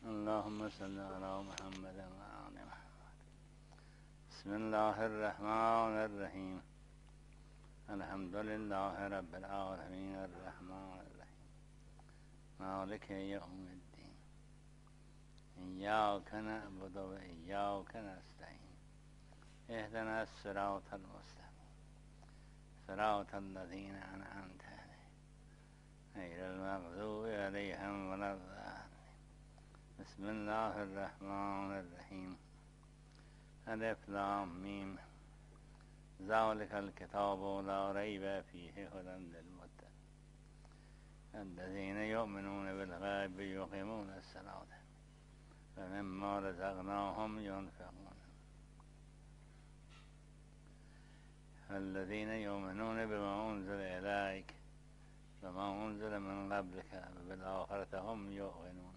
اللهم صل على محمد وآل محمد. بسم الله الرحمن الرحیم. الحمد لله رب العالمین الرحمن الرحیم مالک یوم الدین ایاک نعبد و ایاک نستعین اهدنا الصراط المستقیم صراط الذین انعمت علیهم غیر المغضوب علیهم ولا الضالین. بسم الله الرحمن الرحیم. الف لام میم ذلک الکتاب لا ریب فیه هدی للمتقین الذین یؤمنون بالغیب یقیمون الصلاة و مما رزقناهم ينفقون الذين يؤمنون بما أنزل إليك وما أنزل من قبلك وبالآخرة هم يوقنون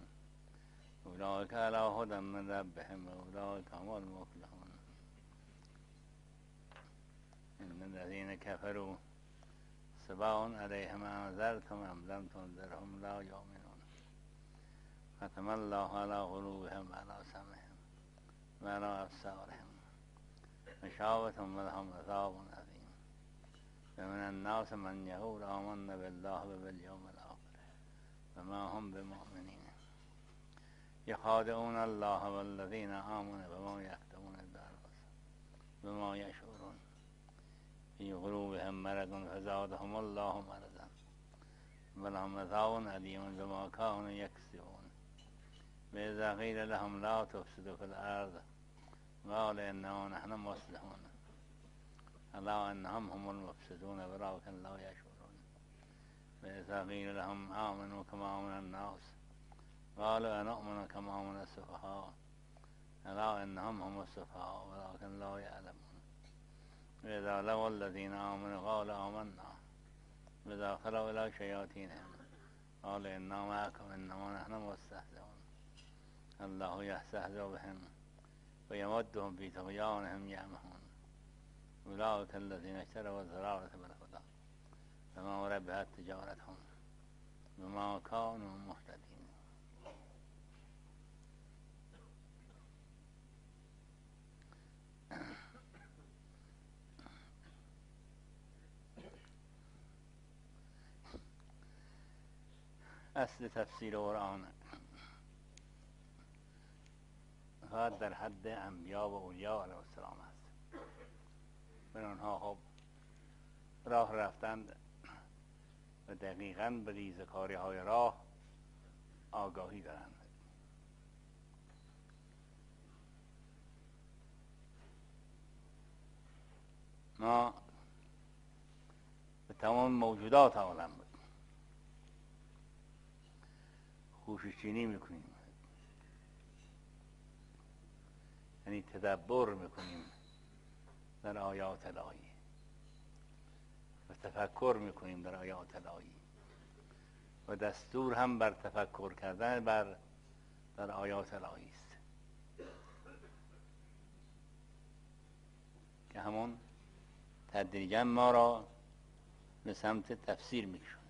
أولئك على هدى من ربهم وأولئك هم المفلحون. إن الذين كفروا سواء عليهم أنذرتم أم لم تنذرهم لا يؤمنون ختم الله على قلوبهم وعلى سمعهم وعلى أبصارهم غشاوة ولهم عذاب عظيم. ومن الناس من يقول آمنا بالله وباليوم الآخر وما هم بمؤمنين يخادعون الله والذين آمنوا وما يكتمون بما يشعرون في قلوبهم مرض فزادهم الله مرضا ولهم عذاب أليم بما كانوا يكسبون. وإذا قيل لهم لا تفسدوا في الأرض قال إنما نحن مصلحون ألا إنهم هم المفسدون ولكن لا يشعرون. وإذا قيل لهم آمنوا كما آمن الناس قالوا أنؤمن كما آمن السفهاء ألا إنهم هم السفهاء ولكن لا يعلمون. وإذا لقوا الذين آمنوا قالوا آمنا وإذا خلوا إلى شياطينهم قالوا إنا معكم إنما نحن مستهزئون الله يستهزئ بهم ويمدهم في طغيانهم يعمهون. أولئك الذين اشتروا الضلالة بالهدى فما ربحت تجارتهم وما كانوا مهتدين. اصل تفسیر قرآن فقط در حد انبیا و اولیاء علیه السلام است. بر آنها خب راه رفتند و دقیقاً به ریزکاری های راه آگاهی دارند. ما به تمام موجودات عالم خوششینی میکنیم، یعنی تدبر میکنیم در آیات الهی و تفکر میکنیم در آیات الهی و دستور هم بر تفکر کردن در آیات الهی است که همون تدریجا ما را به سمت تفسیر میکشونه.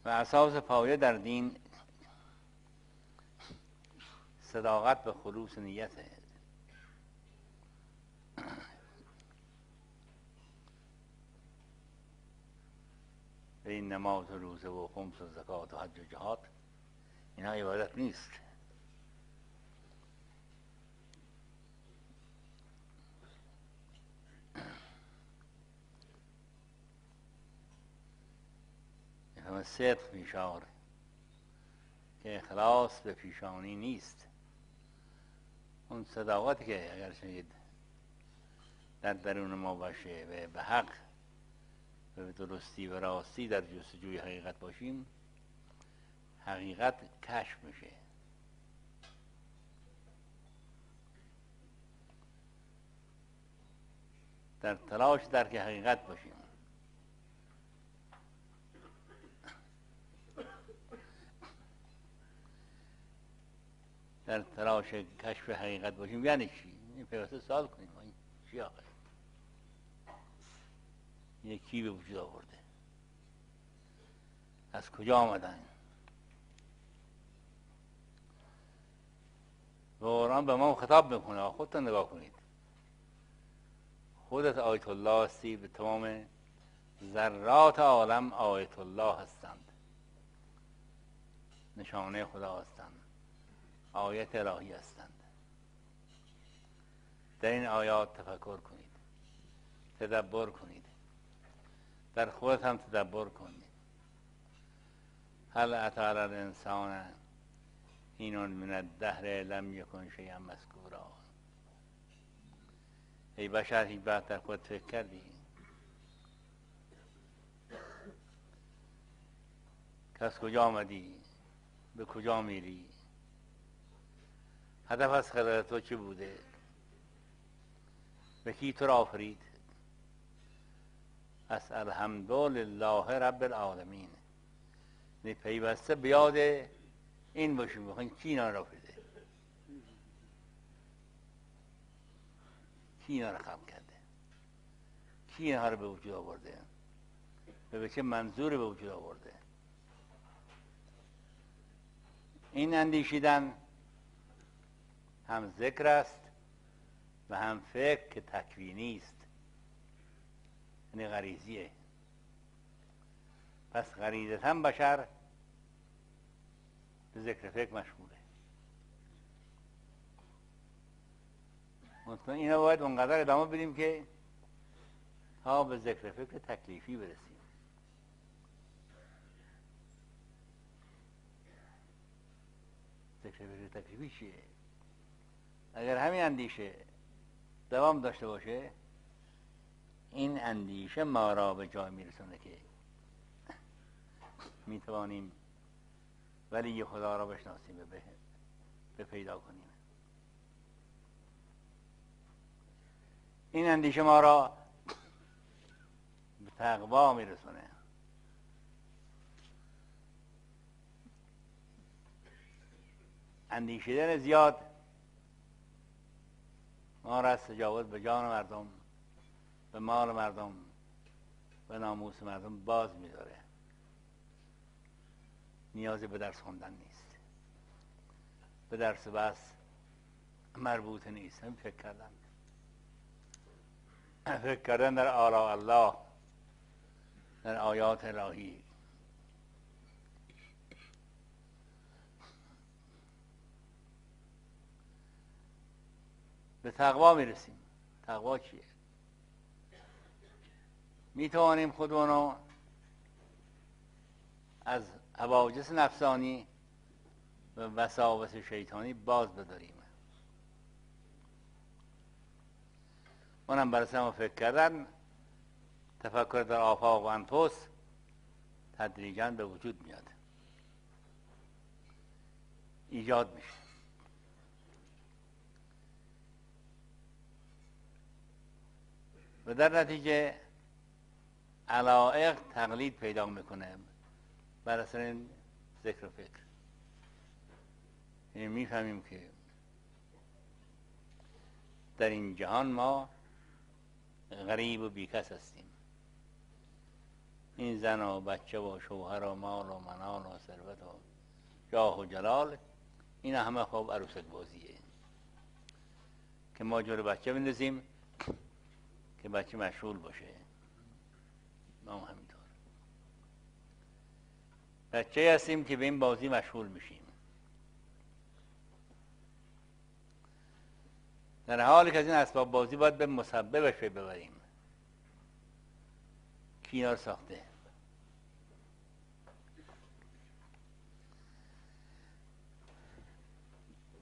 و اساس پایه در دین صداقت به خلوص نیته. به این نماز و روزه و خمس و زکات و حج و جهاد اینها عبادت نیست. همه صدق پیشار که اخلاص به پیشانی نیست. اون صداقتی که اگر شاید در درون ما باشه و به حق و به درستی و راستی در جستجوی حقیقت باشیم، حقیقت کشف میشه. در تلاش درک حقیقت باشیم، در تلاش کشف حقیقت باشیم. یعنی چی؟ این پیوسته سوال کنیم این چی آخه؟ این کی به وجود آورده؟ از کجا آمدن؟ قرآن به ما خطاب میکنه، خودتون نگاه کنید. خودت آیت الله هستی، به تمام ذرات عالم آیت الله هستند، نشانه خدا هستند، آیت الهی هستند. در این آیات تفکر کنید، تدبر کنید، در خودت هم تدبر کنید. هل اتى علی الانسان حین من الدهر لم یکن شیئا مذکورا. ای بشر، هیچ وقت در خودت فکر کردی که از کجا آمدی، به کجا میری، هدف از خلقت تو چی بوده، به کی تو را آفرید؟ از الحمدلله رب العالمین. پیوسته به یاد این باشیم، بخواین کی اینا را آفریده، کی اینا را خلق کرده، کی اینها را به وجود آورده، به چه منظور به وجود آورده. این اندیشیدن هم ذکر است و هم فکر که تکوینی است، یعنی غریزیه. پس غریزتاً بشر به ذکر فکر مشغوله. مطمئن اینا باید اونقدر ادامه بدیم که تا به ذکر فکر تکلیفی برسیم. ذکر فکر تکلیفی چیه؟ اگر همین اندیشه دوام داشته باشه، این اندیشه ما را به جای میرسونه که میتوانیم ولی خدا را بشناسیم، به پیدا کنیم. این اندیشه ما را به تقوا میرسونه. اندیشیدن زیاد ما را از تجاوز به جان مردم، به مال مردم، به ناموس مردم باز می‌داره. نیازی به درس خوندن نیست، به درس بس مربوط نیست. هم فکر کردن در آلاء الله، در آیات الهی. به تقوا میرسیم. تقوا چیه؟ میتوانیم خودمونو از حواجز نفسانی و وساوس شیطانی باز بداریم. اونم برای ما فکر کردن، تفکر در آفاق و انفس تدریجاً به وجود میاد، ایجاد میشه. و در نتیجه علایق تقلید پیدا میکنه بر اثر این ذکر و فکر. یعنی میفهمیم که در این جهان ما غریب و بیکس هستیم. این زن و بچه و شوهر و مال و منال و ثروت و جاه و جلال، این همه خوب عروسک بازیه که ما جور بچه بندازیم که بچه مشغول باشه. ما هم همینطور بچه هستیم که به این بازی مشغول میشیم، در حالی که از این اسباب بازی باید به مسببش ببریم. کی اینا رو ساخته؟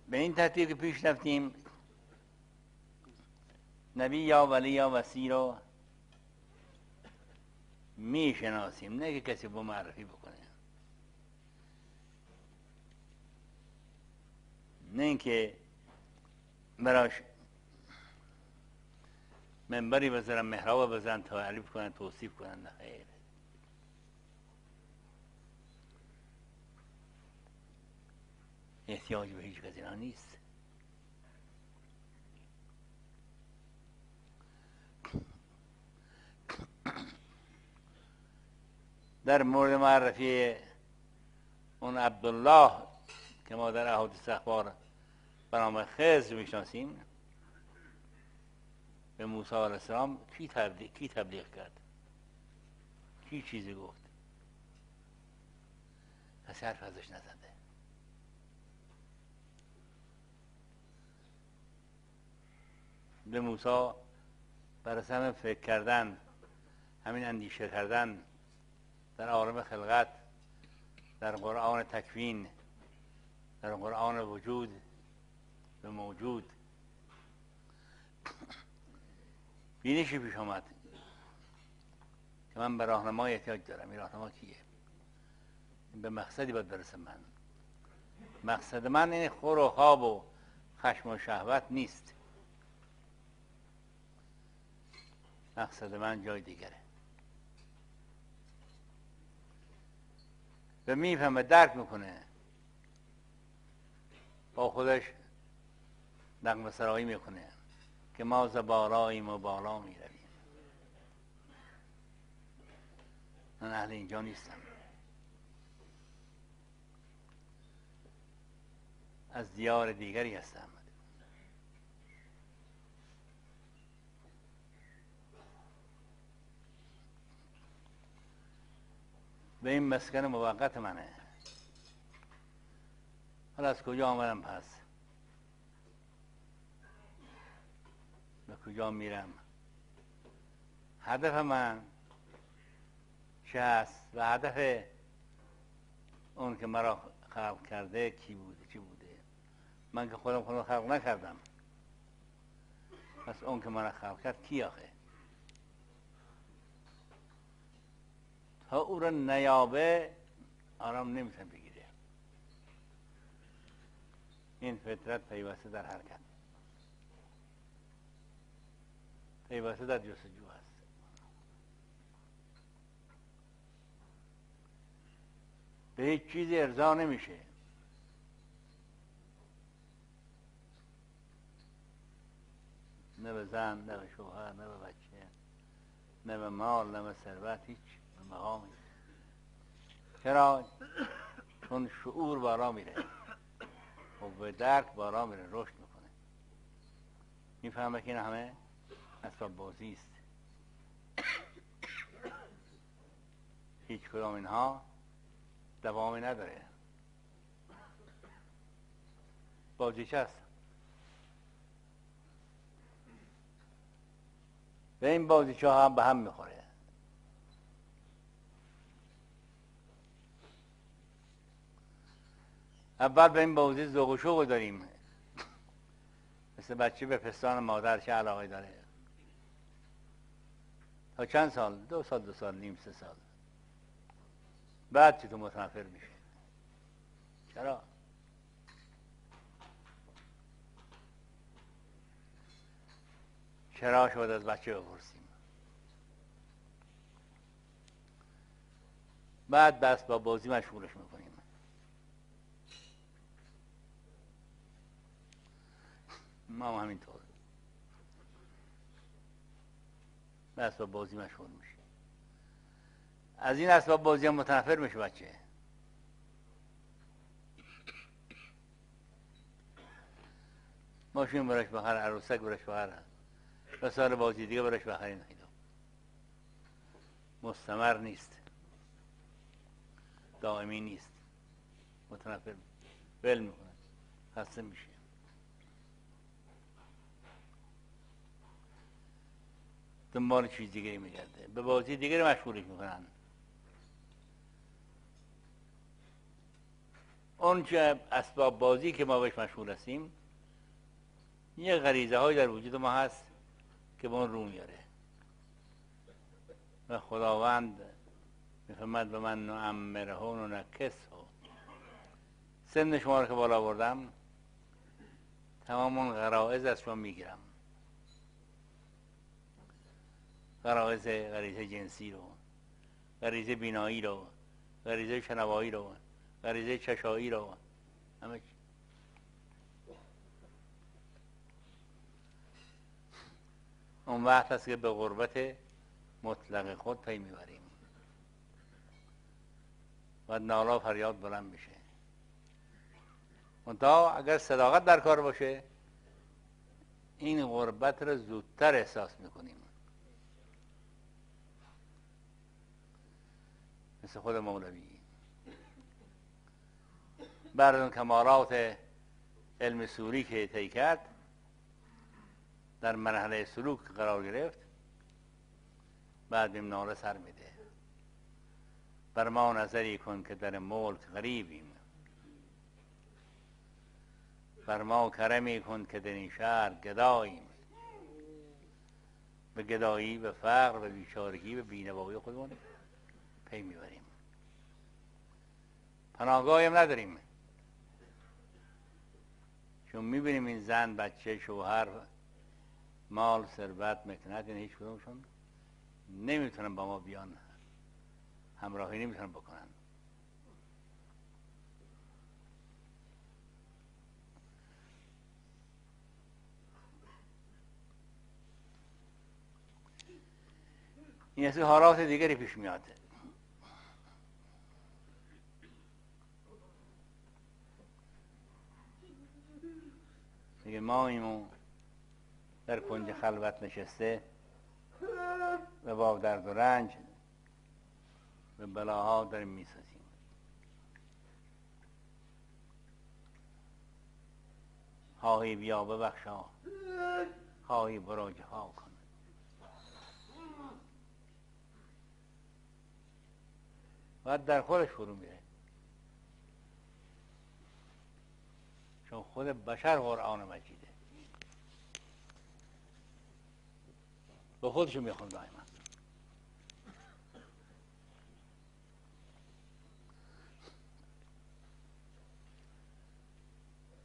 به این ترتیب که پیش رفتیم، نبی یا ولی یا وصی رو میشناسیم، نه که کسی با معرفی بکنه، نه اینکه براش منبری بذارن، محراب بذارن، تعریف کنن، توصیف کنن. نه خیر. احتیاج به هیچ از اینا نیست. در مورد معرفی اون عبدالله که ما در احادیث اخبار برنامه خضر میشناسیم. به موسی علیه السلام کی تبلیغ کرد؟ کی چیزی گفت؟ کسی حرف ازش نزده. به موسی برای همین فکر کردن، همین اندیشه کردن در عالم خلقت، در قرآن تکوین، در قرآن وجود به موجود، بینشی پیش آمد که من به راهنمای احتیاج دارم. این راهنما کیه؟ به مقصدی باید برسم. من مقصد من این خور و خواب و خشم و شهوت نیست. مقصد من جای دیگره. و میفهمه، درک میکنه، با خودش نغمه سرایی میکنه که ما زبالاییم و بالا میرویم. من اهل اینجا نیستم، از دیار دیگری هستم. به این مسکن موقت منه. حالا از کجا آمدم پس؟ به کجا میرم؟ هدف من چه هست؟ و هدف اون که مرا خلق کرده کی بوده، چی بوده؟ من که خودم خلق نکردم، پس اون که مرا خلق کرد کی آخه؟ تا او را نیابه آرام نمیتونه بگیره. این فطرت پیوسته در حرکت، پیوسته در جستجو هست. به هیچ چیزی ارضا نمیشه. نه به زن، نه به شوهر، نه به بچه، نه به مال، نه به ثروت، هیچ به مقامی. چرا؟ چون شعور بالا میره و به درک بالا میره، رشد میکنه، میفهمه که این همه اسباب بازی است. هیچ کدام اینها دوامی نداره. بازیچه است. و این بازیچه ها هم به هم میخوره. اول به این بازی ذوق و شوق داریم، مثل بچه به پستان مادر چه علاقه داره. تا چند سال؟ 2 سال، 2 سال نیم، 3 سال. بعد چطور متنفر میشه؟ چرا؟ چرا شد از بچه بپرسیم. بعد بس با بازی مشغولش میکنیم. ما هم همینطور به اسباب بازی مشغول میشه. از این اسباب بازی هم متنفر میشه بچه. ماشین برش بخره، عروسک برش بخره، و سال بازی دیگه برش بخره. نهیدم مستمر نیست، دائمی نیست، متنفر ول میکنه، خسته میشه. دنبال چیز دیگری میگرده، به بازی دیگری مشغولش میکنن. اون چه اسباب بازی که ما بهش مشغول هستیم، یه غریزه های در وجود ما هست که به اون رو میاره. و خداوند میفهمد به من نعمره و نکسه. سن شما رو که بالا بردم، تمام اون غرائز از شما میگیرم. غریزه جنسی رو، غریزه بینایی رو، غریزه شنوایی رو، غریزه چشایی رو، همه چی. اون وقت هست که به غربت مطلق خود پی میبریم و نالا فریاد بلند میشه. منتها اگر صداقت در کار باشه این غربت رو زودتر احساس میکنیم. مثل خود مولوی بعد از کمالات علم سوری که طی کرد در مرحله سلوک قرار گرفت، بعد به مناره سر میده: بر ما نظری کن که در ملک غریبیم، بر ما کرمی کن که در این شهر گداییم. به گدایی، به فقر، به بیچارگی، به بینوایی خودمون پی میبریم. پناهگاهی هم نداریم، چون میبینیم این زن، بچه، شوهر، مال، ثروت، مکنت، این هیچ کدومشون نمیتونن با ما بیان، همراهی نمیتونن بکنن. این از حالات دیگری پیش میاد. میگه ما ایمون در کنج خلوت نشسته و با درد و رنج و بلاها داریم میسازیم. خواهی بیا ببخشا، خواهی برو جفا کن. باید در خودش فرو میره، چون خود بشر قرآن مجیده، به خودشو میخون دائما.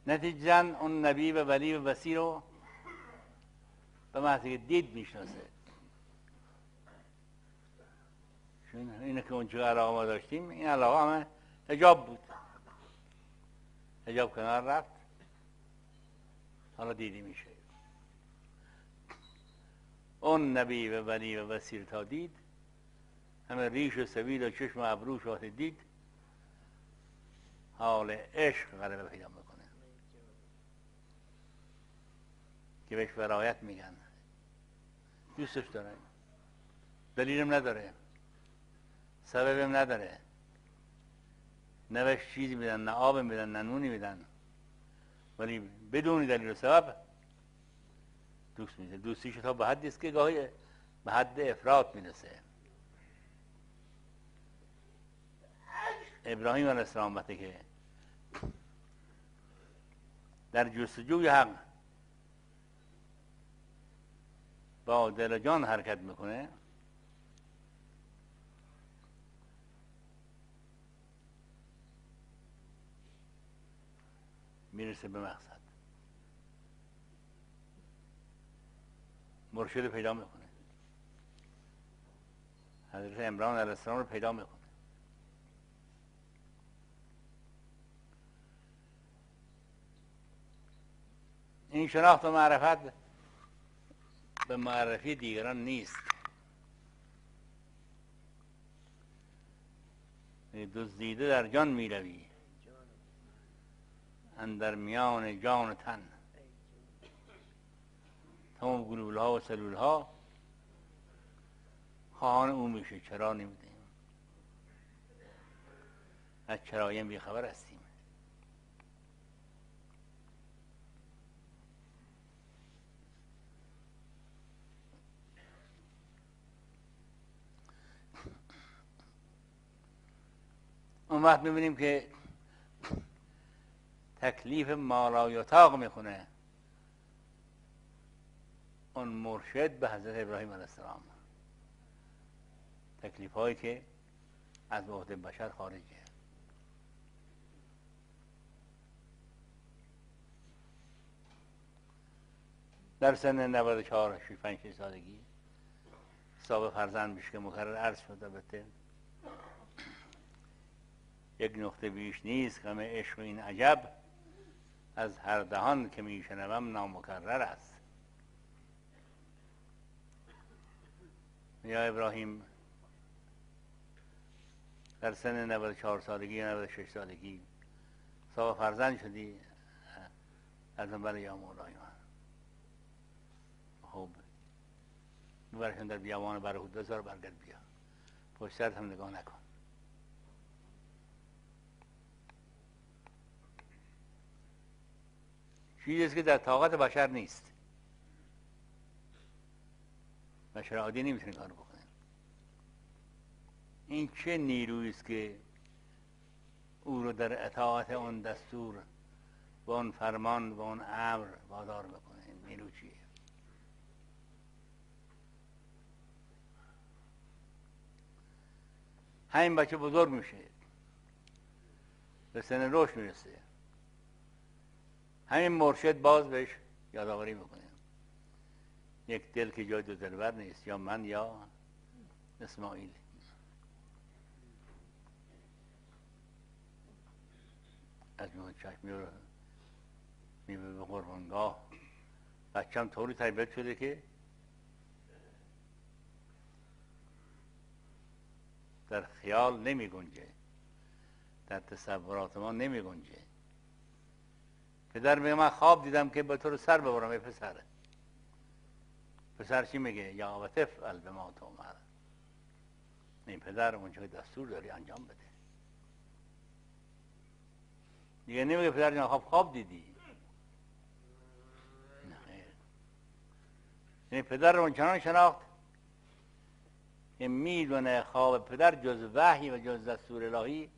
نتیجاً اون نبی و ولی و وصی رو به محض که دید میشناسه. چون اینه که اون چه علاقه ما داشتیم، این علاقه همه حجاب بود. حجاب کنار رفت، حالا دیدی میشه. اون نبی و ولی و وصی تا دید، همه ریش و سوید و چشم و ابروش وقتی دید، حال عشق غلبه پیدا میکنه که بهش ولایت میگن. دوستش داره، دلیلم نداره، سببم نداره، نه بهش چیزی میدن، نه آب میدن، نه نونی میدن، ولی بدون دلیل و سبب دوست میده. دوستیش تا به حدی است که گاهی به حد افراط میرسه. ابراهیم علیه السلام وقتی که در جستجوی حق با دل و جان حرکت میکنه، میرسه به مقصد، مرشد پیدا میکنه، حضرت عمران علیه السلام رو پیدا میکنه. این شناخت و معرفت به معرفی دیگران نیست. دزدیده در جان میروی، اندر میان جان و تن، تمام گلوله ها و سلول ها خواهان او میشه. چرا نمیدیم؟ از چرایم بیخبر هستیم. اون وقت میبینیم که تکلیف مالایاتاق میخونه اون مرشد به حضرت ابراهیم علیه السلام، تکلیف هایی که از عهده بشر خارجه. در سن 94 5 سالگی حساب فرزند میشه که مکرر عرض شد. البته یک نقطه بیش نیست، غم عشق این عجب، از هر دهان که میشنوم نامکرر است. یا ابراهیم در سن 94 سالگی یا 96 سالگی صاحب فرزند شدی از بله یا مولای من. خب ببرشون در بیابان برهود بذار برگرد بیا، پشت سرت هم نگاه نکن. چیزی که در طاقت بشر نیست. بشر عادی نمیتونه کار بکنه. این چه نیرویی است که او رو در اطاعت اون دستور و اون فرمان و اون امر وادار بکنه؟ این نیرو چیه؟ همین بچه بزرگ میشه، به سن رشد میرسه، همین مرشد باز بهش یادآوری میکنه یک دل که جای دو دلبر نیست، یا من یا اسماعیل. از میون چشم میبه به قربانگاه. بچه‌م طوری تربیت شده که در خیال نمی گنجه، در تصورات ما نمی گنجه. پدر میگه من خواب دیدم که به تو رو سر ببرم. ای پسره، پسر چی میگه؟ یا ابت افعل بما تؤمر. این پدر اونجا دستور داری انجام بده. دیگه نمیگه پدر جان خواب دیدی. نه خیر. یعنی پدر رو اونچنان شناخت که میدونه خواب پدر جز وحی و جز دستور الهی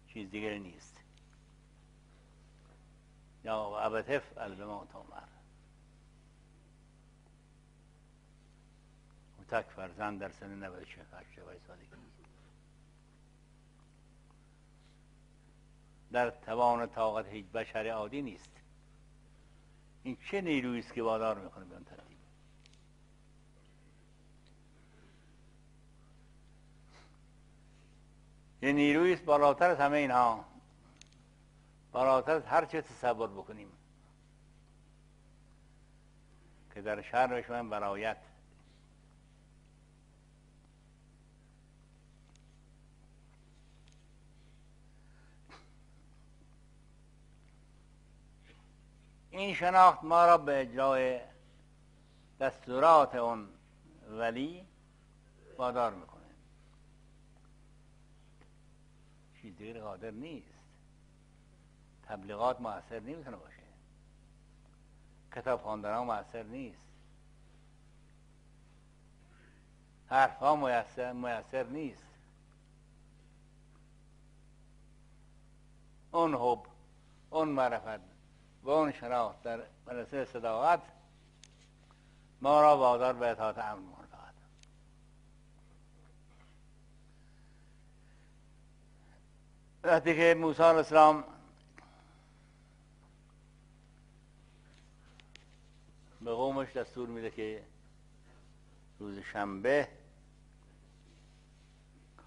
چیز دیگری نیست. یا ابت افعل بما تؤمر. تک فرزند در سن 96 سالگی در توان طاقت هیچ بشر عادی نیست. این چه نیرویی است که وادار میکنه به اون ترتیب؟ یه نیرویی است بالاتر از همه اینها، بالاتر از هر چه تصور بکنیم، که در شرش و ولایت این شناخت ما را به اجرای دستورات اون ولی وادار میکنه. چیز دیگه قادر نیست. تبلیغات مؤثر نمیتونه باشه، کتاب خواندن ها مؤثر نیست، حرف ها مؤثر نیست. اون حب، اون معرفت و اون شناخت در مدرسه صداقت ما را وادار به اطاعت امر می‌کند. وقتی که موسی علیه السلام به قومش دستور میده که روز شنبه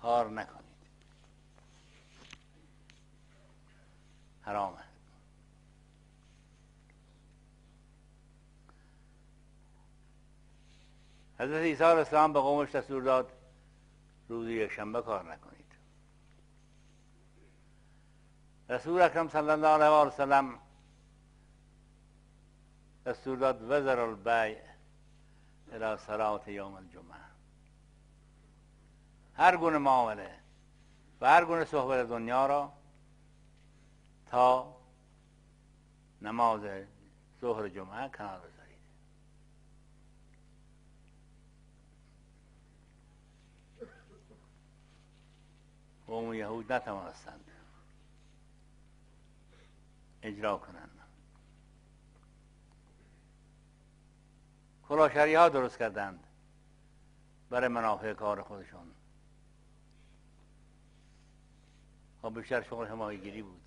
کار نکنید، حرامه. حضرت عیسی علیه السلام به قومش دستور داد روز یکشنبه کار نکنید. رسول اکرم صلی الله علیه و سلم دستور داد وزر البیع الی صلات یوم الجمعه. هر گونه معامله و هر گونه صحبت دنیا را تا نماز ظهر جمعه کنار بذارید. قوم یهود نتوانستند اجرا کنند. کلاشری ها درست کردند برای منافع کار خودشون. خب بیشتر شغل ماهیگیری بود.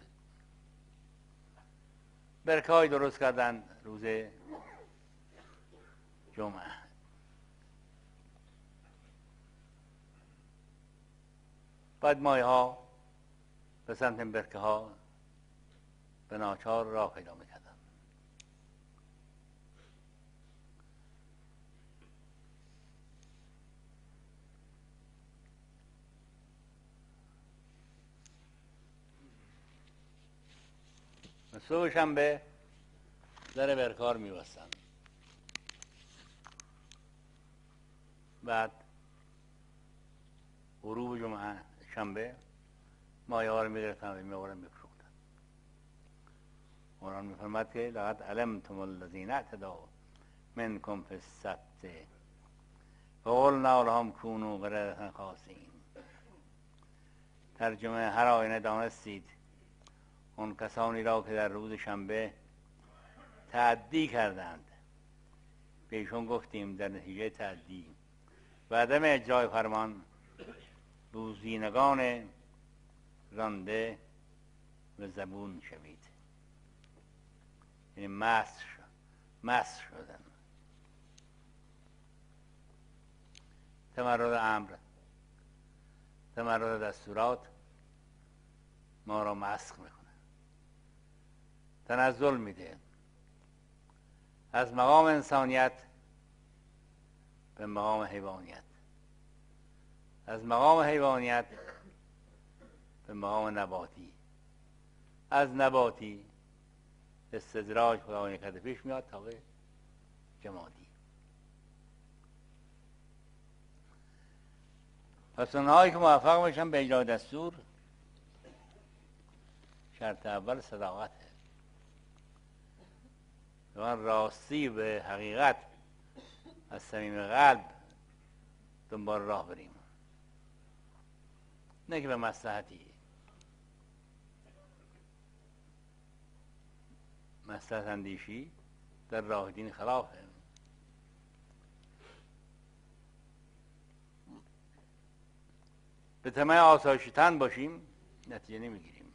برکه های درست کردند روز جمعه. بعد ماهی ها به سمت برکه ها به ناچار راه پیدا میکردند. صبح شنبه در برکار می‌بستند. بعد غروب جمعه شنبه مایه ها رو می‌گرفتند و می‌آوردند می‌فروختند. قرآن می‌فرماید که لقد علمتم الذین اعتدوا منکم فی السبت فقلنا لهم کونوا قردة خاسئین. ترجمه: هر آینه دانستید اون کسانی را که در روز شنبه تعدی کردند. بهشون گفتیم در نتیجه تعدی و عدم اجرای فرمان بوزینگان رانده و زبون شوید. یعنی مست شدن. تمرد امر، تمرد دستورات ما را مسخ میکنه، تنزل میده از مقام انسانیت به مقام حیوانیت، از مقام حیوانیت به مقام نباتی، از نباتی استدراج خدای نکرده پیش میاد تا به جمادی. پس اونهایی که موفق میشن به اجرای دستور، شرط اول صداقته. من راستی به حقیقت از صمیم قلب دنبال راه بریم، نه که به مصلحتی. مصلحت اندیشی در راه دین خلافه. به طمع آسایش تن باشیم نتیجه نمیگیریم.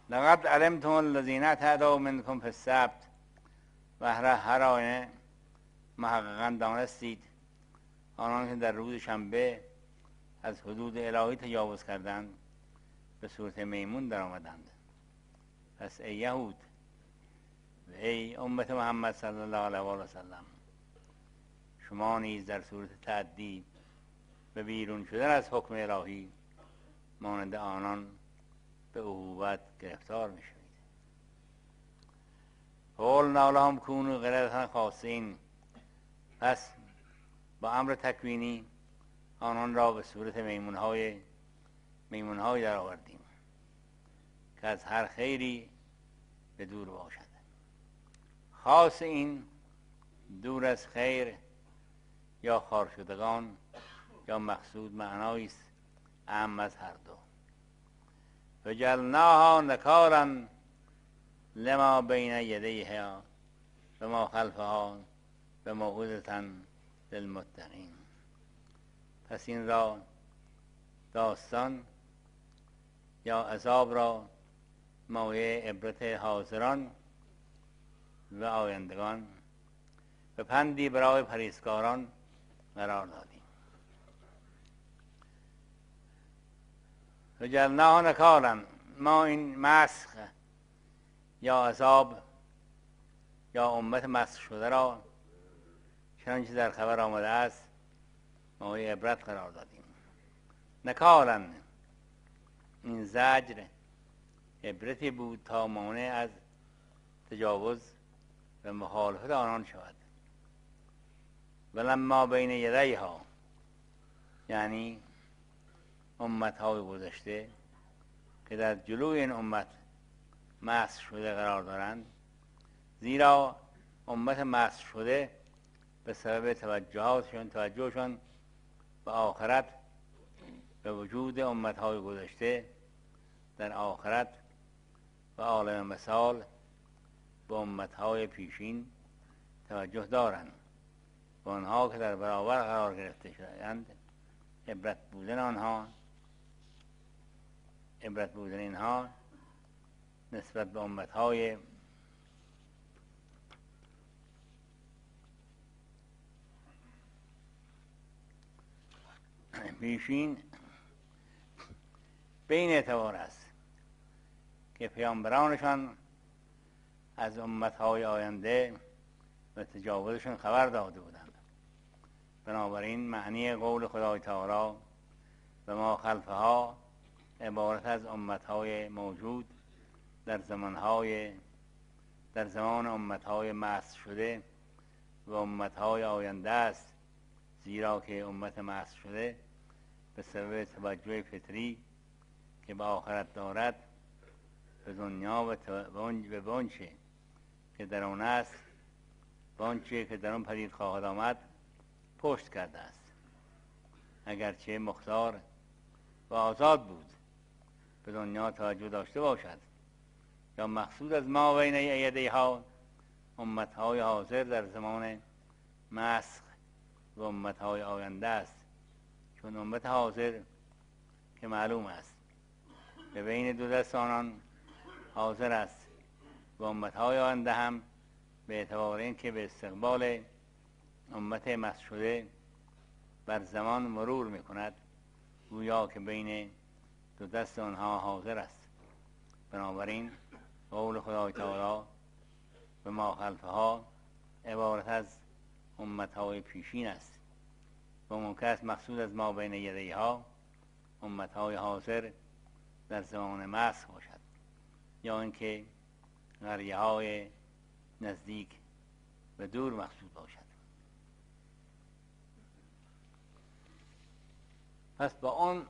لقد علمتم الذین اعتدوا منکم فی السبت و هر آینه محققا دانستید آنان که در روز شنبه از حدود الهی تجاوز کردند به صورت میمون در آمدند. پس ای یهود و ای امت محمد صلی الله علیه و سلم، شما نیز در صورت تعدی و بیرون شدن از حکم الهی مانند آنان به عقوبت گرفتار می شوید. قلنا لهم کونوا قردة خاسئین. پس با امر تکوینی آنان را به صورت میمون‌های در آوردیم که از هر خیری به دور باشد. خاسئین دور از خیر یا خوار شدگان یا مقصود معنایی است اعم از هر دو. فجعلناها نکالا لما بین یدیها و ما خلفها و موعظة للمتقین. پس این را داستان یا عذاب را مایه عبرت حاضران و آیندگان و پندی برای پرهیزکاران قرار دادیم. فجعلناها نکالا، ما این مسخ یا عذاب یا امت مسخ شده را چنانچه در خبر آمده است مایه عبرت قرار دادیم. نکالا، این زجر عبرتی بود تا مانع از تجاوز و مخالفت آنان شود. ولما بین یدیها، یعنی امت‌های گذشته که در جلوی این امت مسخ شده قرار دارند، زیرا امت مسخ شده به سبب توجهشان به آخرت به وجود امت‌های گذشته در آخرت و عالم مثال به امت‌های پیشین توجه دارند و آنها که در برابر قرار گرفته شدند عبرت بودن اینها نسبت به امت‌های پیشین به این اعتبار است که پیامبرانشان از امت‌های آینده و تجاوزشون خبر داده بودند. بنابراین معنی قول خدای تعالی و ما خلفها عبارت از امتهای موجود در زمان امتهای مسخ شده و امتهای آینده است، زیرا که امت مسخ شده به سبب توجه فطری که به آخرت دارد به دنیا و به آنچه که در آن است، به آنچه که در آن پدید خواهد آمد پشت کرده است، اگرچه مختار و آزاد بود به دنیا توجه داشته باشد. یا مقصود از ما بین یدیها امتهای حاضر در زمان مسخ و امتهای آینده است، چون امت حاضر که معلوم است به بین دو دست آنان حاضر است و امتهای آینده هم به اعتبار اینکه به استقبال امت مسخ شده بر زمان مرور می کند، گویا که بین دو دست آنها حاضر است. بنابراین قول خدای تعالی به ما خلفها عبارت از امتهای پیشین است و ممکن است مقصود از ما بین یدیها امتهای حاضر در زمان مسخ باشد، یا اینکه قریه های نزدیک و دور مقصود باشد. پس با آن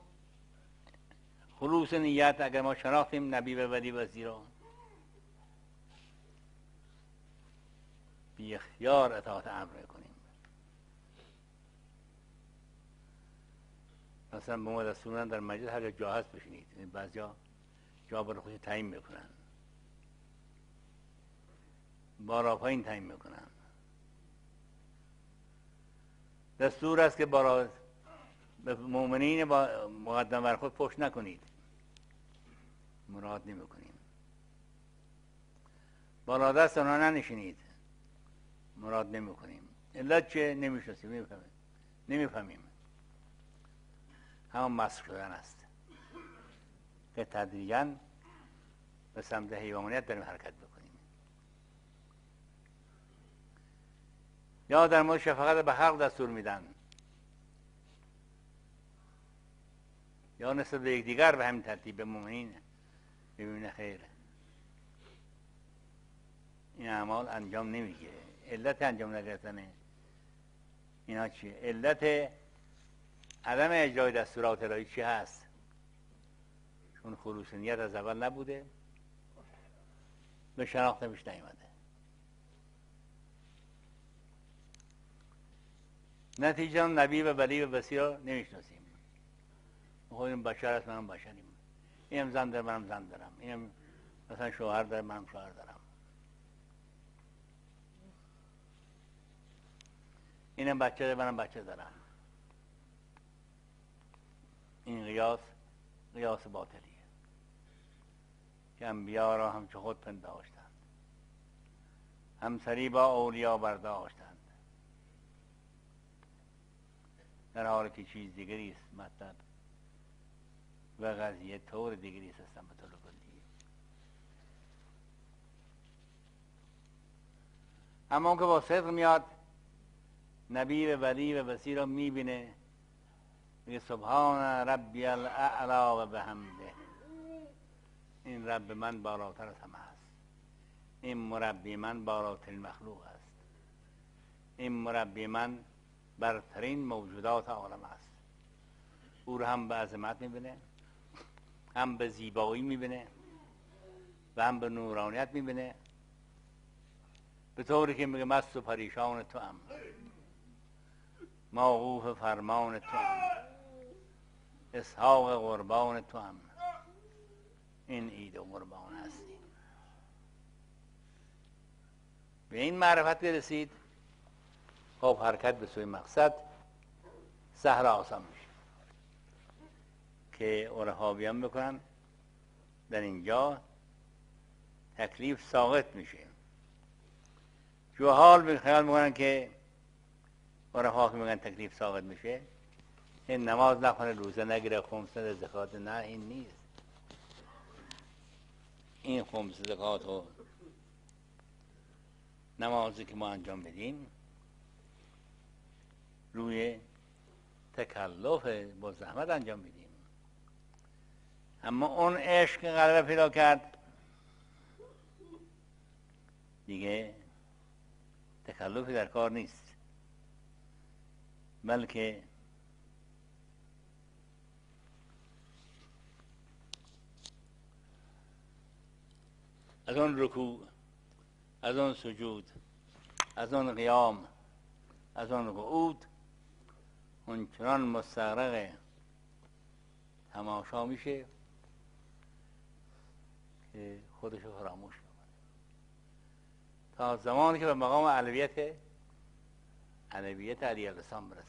خلوص نیت اگر ما شناختیم نبی و ولی و زیرا بی اختیار اطاعت امر کنیم. مثلا به ما دستورن در مجلس هر جا هست بشینید، بعضیا جا برای خودش تعیین میکنن، بالا پایین تعیین میکنن. دستور است که به مؤمنین با مقدم بر خود پشت نکنید، مراد نمیکنیم. بالا دست آنها ننشینید، مراد نمیکنیم. علت چه؟ نمیشناسیم، نمیفهمیم. همون مسخ شدن است که تدریجاً به سمت حیوانیت داریم حرکت بکنیم. یا در مورد شفقت به خلق دستور میدن، یا نسبت به یکدیگر به همین ترتیب به مؤمنین ببینه خیر این اعمال انجام نمیگیره. علت انجام نگرفتن اینا چیه؟ علت عدم اجرای دستورات الهی چی هست؟ چون خلوص نیت از اول نبوده، به شناختمش نیامده. نتیجه نبی و ولی و بصیر رو نمیشناسیم. خودم بشر است، منم بشریم. اینم زن داره، منم زن دارم. اینم مثلا شوهر داره، منم شوهر دارم. اینم بچه داره، منم بچه دارم. این قیاس باطلیه که انبیا را همچو خود پنداشتند، همسری با اولیا برداشتند، در حالی که چیز دیگری است مطلب و قضیه طور دیگری است اصلا به طور کلی. اما اون که با صدق میاد نبی و ولی و بصیر را میبینه، میگه سبحان ربی الاعلی و بحمده، این رب من بالاتر از همه است، این مربی من بالاترین مخلوق است، این مربی من برترین موجودات عالم است. او رو هم به عظمت میبینه، هم به زیبایی میبینه و هم به نورانیت میبینه، به طوری که میگه مست و پریشان تو هم، موقوف فرمان تو هم، اسحاق قربان تو هم، این عید و قربان هستی. به این معرفت رسید، خب حرکت به سوی مقصد سهل آسان میشه که عرفا بیان میکنن در اینجا تکلیف ساقط میشه. جهال به خیال میکنن که عرفا که میگن تکلیف ساقط میشه، این نماز نخونه، روزه نگیره، خمس نده، زکات نه، این نیست. این خمس زکات و نمازی که ما انجام بدیم روی تکلف با زحمت انجام بدیم. اما اون عشق که غلبه پیدا کرد دیگه تکلفی در کار نیست، بلکه از اون رکوع، از اون سجود، از اون قیام، از اون قعود اون چنان مستغرق تماشا میشه که خودشو فراموش میکنه تا زمانی که به مقام علویت علی السلام برسه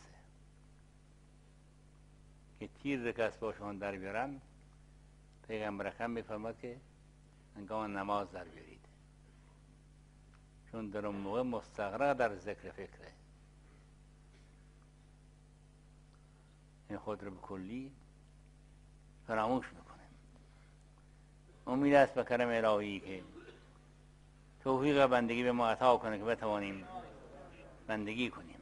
که تیر را که از پاشون در بیارن، پیغمبر اکرم میفرماد که هنگام نماز در بیارید، چون در اون موقع مستغرق در ذکر فکره. این خود رو به کلی فراموش میکنه. امید است به کرم الهی که توفیق بندگی به ما عطا کنه که بتوانیم بندگی کنیم.